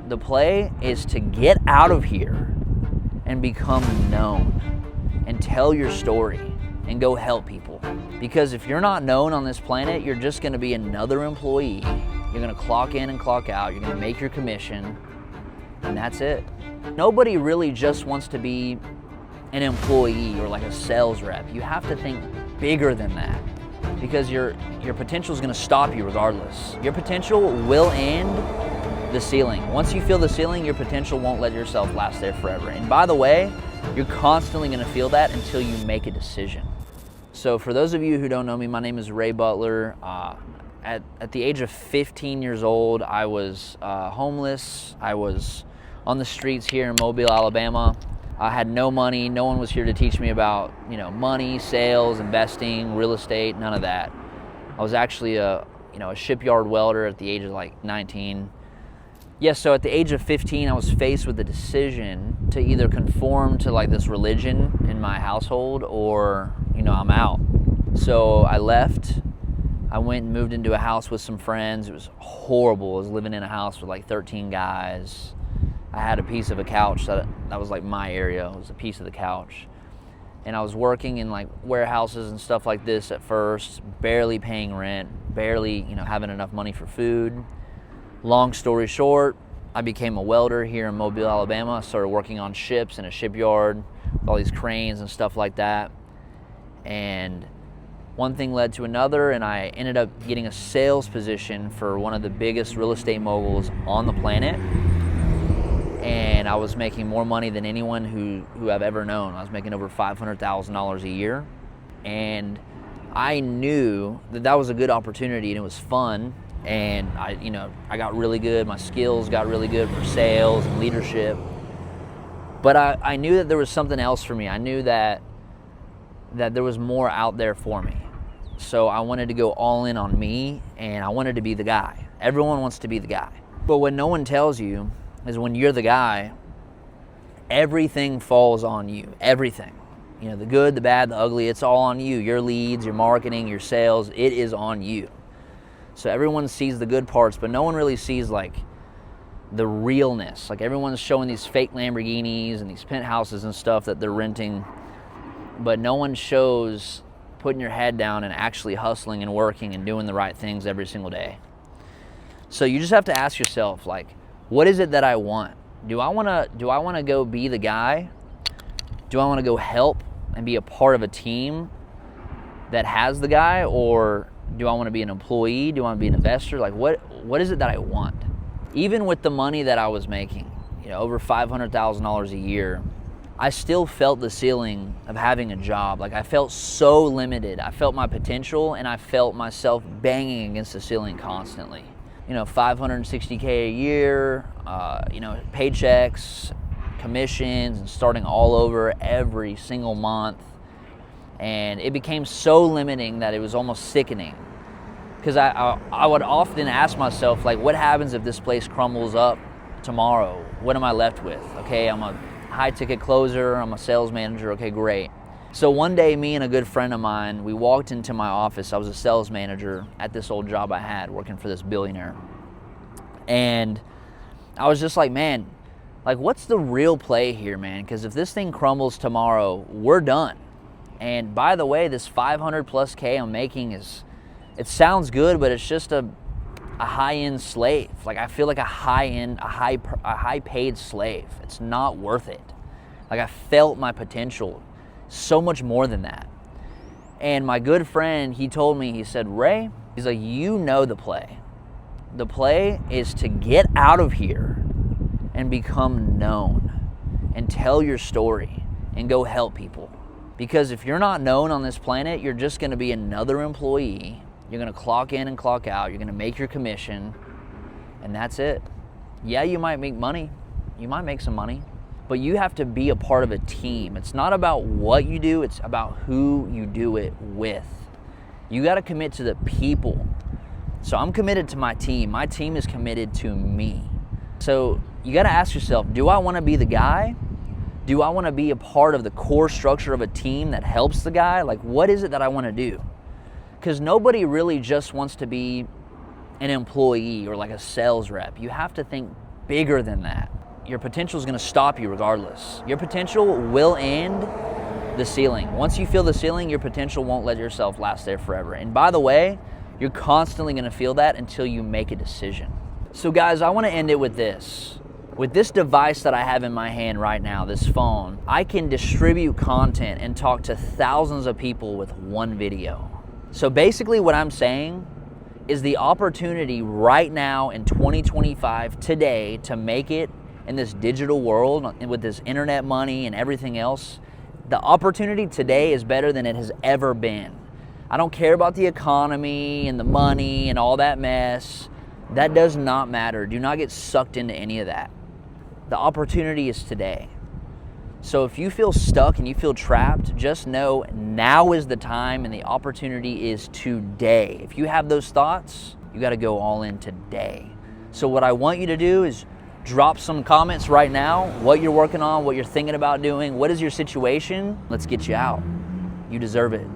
The play is to get out of here and become known and tell your story and go help people. Because if you're not known on this planet, you're just gonna be another employee. You're gonna clock in and clock out. You're gonna make your commission, and that's it. Nobody really just wants to be an employee or like a sales rep. You have to think bigger than that, because your potential is gonna stop you regardless. Your potential will end the ceiling. Once you feel the ceiling, your potential won't let yourself last there forever. And by the way, you're constantly gonna feel that until you make a decision. So for those of you who don't know me, my name is Ray Butler. At the age of 15 years old, I was homeless. I was on the streets here in Mobile, Alabama. I had no money. No one was here to teach me about, money, sales, investing, real estate, none of that. I was actually a shipyard welder at the age of like 19. Yes, so at the age of 15, I was faced with the decision to either conform to like this religion in my household or, I'm out. So I left. I went and moved into a house with some friends. It was horrible. I was living in a house with like 13 guys. I had a piece of a couch that was like my area. It was a piece of the couch. And I was working in like warehouses and stuff like this at first, barely paying rent, barely, having enough money for food. Long story short, I became a welder here in Mobile, Alabama. I started working on ships in a shipyard with all these cranes and stuff like that. And one thing led to another, and I ended up getting a sales position for one of the biggest real estate moguls on the planet. And I was making more money than anyone who I've ever known. I was making over $500,000 a year. And I knew that was a good opportunity and it was fun. And I got really good. My skills got really good for sales and leadership. But I knew that there was something else for me. I knew that there was more out there for me. So I wanted to go all in on me, and I wanted to be the guy. Everyone wants to be the guy. But what no one tells you is when you're the guy, everything falls on you. Everything. The good, the bad, the ugly, it's all on you. Your leads, your marketing, your sales, it is on you. So everyone sees the good parts, but no one really sees like the realness. Like everyone's showing these fake Lamborghinis and these penthouses and stuff that they're renting, but no one shows putting your head down and actually hustling and working and doing the right things every single day. So you just have to ask yourself, like, what is it that I want? Do I want to go be the guy? Do I want to go help and be a part of a team that has the guy, or do I want to be an employee? Do I want to be an investor? Like what is it that I want? Even with the money that I was making, over $500,000 a year, I still felt the ceiling of having a job. Like I felt so limited. I felt my potential, and I felt myself banging against the ceiling constantly. $560K a year, paychecks, commissions, and starting all over every single month. And it became so limiting that it was almost sickening. Because I would often ask myself, like, what happens if this place crumbles up tomorrow? What am I left with? Okay, I'm a high-ticket closer, I'm a sales manager, okay, great. So one day, me and a good friend of mine, we walked into my office. I was a sales manager at this old job I had, working for this billionaire. And I was just like, man, like, what's the real play here, man? Because if this thing crumbles tomorrow, we're done. And by the way, this 500 plus K I'm making it sounds good, but it's just a high-end slave. Like I feel like a high paid slave. It's not worth it. Like I felt my potential so much more than that. And my good friend, he told me, he said, Ray, he's like, the play. The play is to get out of here and become known and tell your story and go help people. Because if you're not known on this planet, you're just going to be another employee. You're going to clock in and clock out. You're going to make your commission, and that's it. Yeah, you might make money. You might make some money, but you have to be a part of a team. It's not about what you do. It's about who you do it with. You got to commit to the people. So I'm committed to my team. My team is committed to me. So you got to ask yourself, do I want to be the guy? Do I want to be a part of the core structure of a team that helps the guy? Like, what is it that I want to do? Because nobody really just wants to be an employee or like a sales rep. You have to think bigger than that. Your potential is going to stop you regardless. Your potential will end the ceiling. Once you feel the ceiling, your potential won't let yourself last there forever. And by the way, you're constantly going to feel that until you make a decision. So guys, I want to end it with this. With this device that I have in my hand right now, this phone, I can distribute content and talk to thousands of people with one video. So basically what I'm saying is the opportunity right now in 2025, today, to make it in this digital world and with this internet money and everything else, the opportunity today is better than it has ever been. I don't care about the economy and the money and all that mess. That does not matter. Do not get sucked into any of that. The opportunity is today. So if you feel stuck and you feel trapped, just know now is the time and the opportunity is today. If you have those thoughts, you got to go all in today. So what I want you to do is drop some comments right now, what you're working on, what you're thinking about doing, what is your situation? Let's get you out. You deserve it.